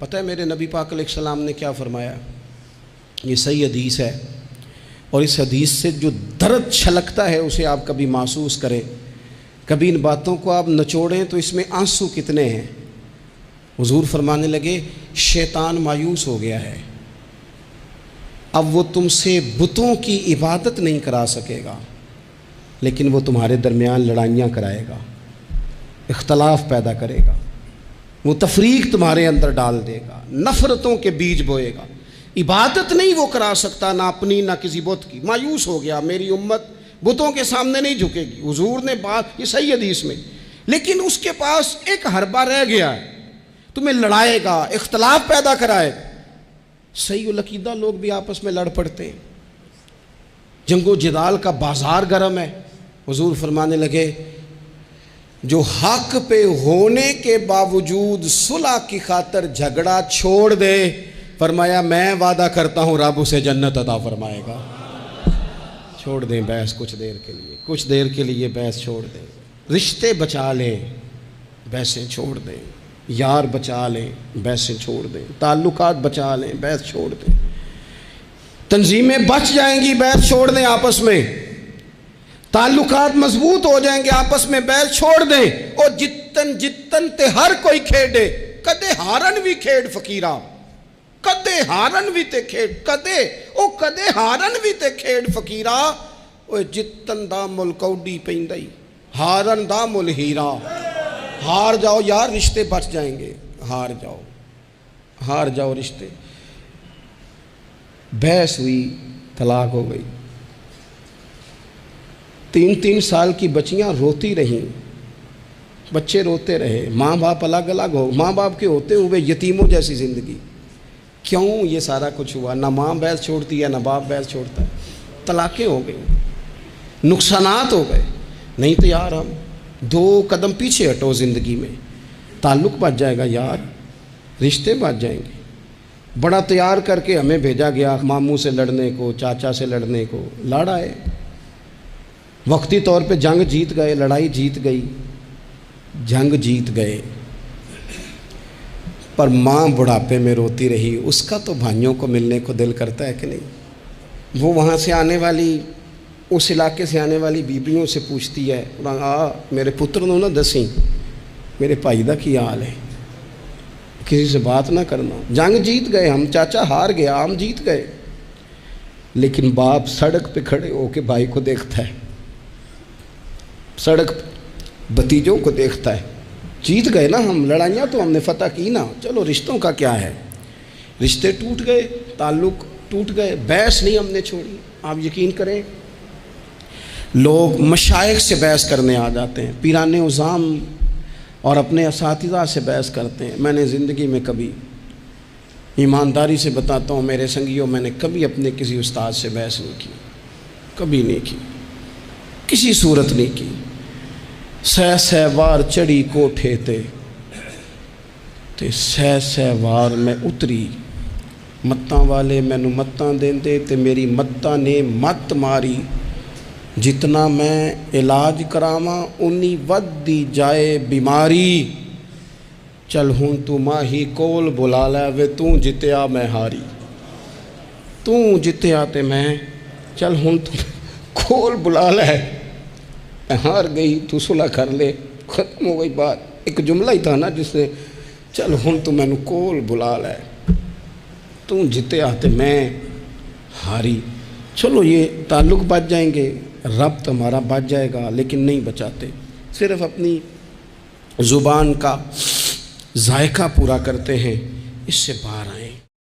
پتہ ہے میرے نبی پاک علیہ السلام نے کیا فرمایا؟ یہ صحیح حدیث ہے، اور اس حدیث سے جو درد چھلکتا ہے اسے آپ کبھی محسوس کریں، کبھی ان باتوں کو آپ نچوڑیں تو اس میں آنسو کتنے ہیں۔ حضور فرمانے لگے شیطان مایوس ہو گیا ہے، اب وہ تم سے بتوں کی عبادت نہیں کرا سکے گا، لیکن وہ تمہارے درمیان لڑائیاں کرائے گا، اختلاف پیدا کرے گا، وہ تفریق تمہارے اندر ڈال دے گا، نفرتوں کے بیج بوئے گا۔ عبادت نہیں وہ کرا سکتا، نہ اپنی نہ کسی بت کی۔ مایوس ہو گیا، میری امت بتوں کے سامنے نہیں جھکے گی۔ حضور نے بات، یہ صحیح حدیث میں، لیکن اس کے پاس ایک حربہ رہ گیا ہے، تمہیں لڑائے گا، اختلاف پیدا کرائے گا۔ صحیح العقیدہ لوگ بھی آپس میں لڑ پڑتے ہیں، جنگ و جدال کا بازار گرم ہے۔ حضور فرمانے لگے جو حق پہ ہونے کے باوجود صلح کی خاطر جھگڑا چھوڑ دے، فرمایا میں وعدہ کرتا ہوں رب اسے جنت عطا فرمائے گا۔ چھوڑ دیں بحث کچھ دیر کے لیے بحث چھوڑ دیں، رشتے بچا لیں، بحثیں چھوڑ دیں، یار بچا لیں، بحثیں چھوڑ دیں، تعلقات بچا لیں، بحث چھوڑ دیں، تنظیمیں بچ جائیں گی، بحث چھوڑ دیں، آپس میں تعلقات مضبوط ہو جائیں گے، آپس میں بحث چھوڑ دیں۔ اور جتن تے ہر کوئی کھیڈے، کدے ہارن بھی کھیڈ فقیرہ، کدے ہارن بھی تے کھیڈ، کدے ہارن بھی تے کھیڈ فقیرہ، اوے جتن دا مل کوڈی پیندائی، ہارن دا مل ہیرا۔ ہار جاؤ یار، رشتے بچ جائیں گے، ہار جاؤ رشتے۔ بحث ہوئی، طلاق ہو گئی، 3 سال کی بچیاں روتی رہیں، بچے روتے رہے، ماں باپ الگ الگ ہو، ماں باپ کے ہوتے ہوئے یتیموں جیسی زندگی۔ کیوں یہ سارا کچھ ہوا؟ نہ ماں بحث چھوڑتی ہے، نہ باپ بحث چھوڑتا ہے، طلاقیں ہو گئی، نقصانات ہو گئے۔ نہیں تو یار ہم 2 قدم پیچھے ہٹو زندگی میں، تعلق بچ جائے گا یار، رشتے بچ جائیں گے۔ بڑا تیار کر کے ہمیں بھیجا گیا ماموں سے لڑنے کو، چاچا سے لڑنے کو، لڑ آئے، وقتی طور پہ جنگ جیت گئے، لڑائی جیت گئی، جنگ جیت گئے، پر ماں بڑھاپے میں روتی رہی۔ اس کا تو بھائیوں کو ملنے کو دل کرتا ہے کہ نہیں؟ وہ وہاں سے آنے والی، اس علاقے سے آنے والی بیبیوں سے پوچھتی ہے، میرے پتر نو نہ دسیں میرے بھائی دا کی حال ہے، کسی سے بات نہ کرنا۔ جنگ جیت گئے ہم، چاچا ہار گیا، ہم جیت گئے، لیکن باپ سڑک پہ کھڑے ہو کے بھائی کو دیکھتا ہے، سڑک بھتیجوں کو دیکھتا ہے۔ جیت گئے نا ہم، لڑائیاں تو ہم نے فتح کی نا، چلو رشتوں کا کیا ہے۔ رشتے ٹوٹ گئے، تعلق ٹوٹ گئے، بحث نہیں ہم نے چھوڑی۔ آپ یقین کریں لوگ مشائخ سے بحث کرنے آ جاتے ہیں، پیران عظام اور اپنے اساتذہ سے بحث کرتے ہیں۔ میں نے زندگی میں کبھی، ایمانداری سے بتاتا ہوں میرے سنگیوں، میں نے کبھی اپنے کسی استاد سے بحث نہیں کی، کبھی نہیں کی، کسی صورت نہیں کی۔ سہ وار چڑھی کوٹھے تے سہ وار میں اتری، متاں والے مینوں متاں دیندے تے میری متاں نے مت ماری، جتنا میں علاج کراواں اُنی ودی جائے بیماری، چل ہوں تو ماہی کول بلا لے وے توں جتیا میں ہاری، توں جتیا تے میں، چل ہوں تو کول بلا لے، ہار گئی تو صلح کر لے، ختم ہو گئی بات۔ ایک جملہ ہی تھا نا جس نے، چل ہوں تو مینوں کول بلا لے، توں جتیا تے میں ہاری۔ چلو یہ تعلق بچ جائیں گے، ربط ہمارا بچ جائے گا، لیکن نہیں بچاتے، صرف اپنی زبان کا ذائقہ پورا کرتے ہیں۔ اس سے باہر آئیں۔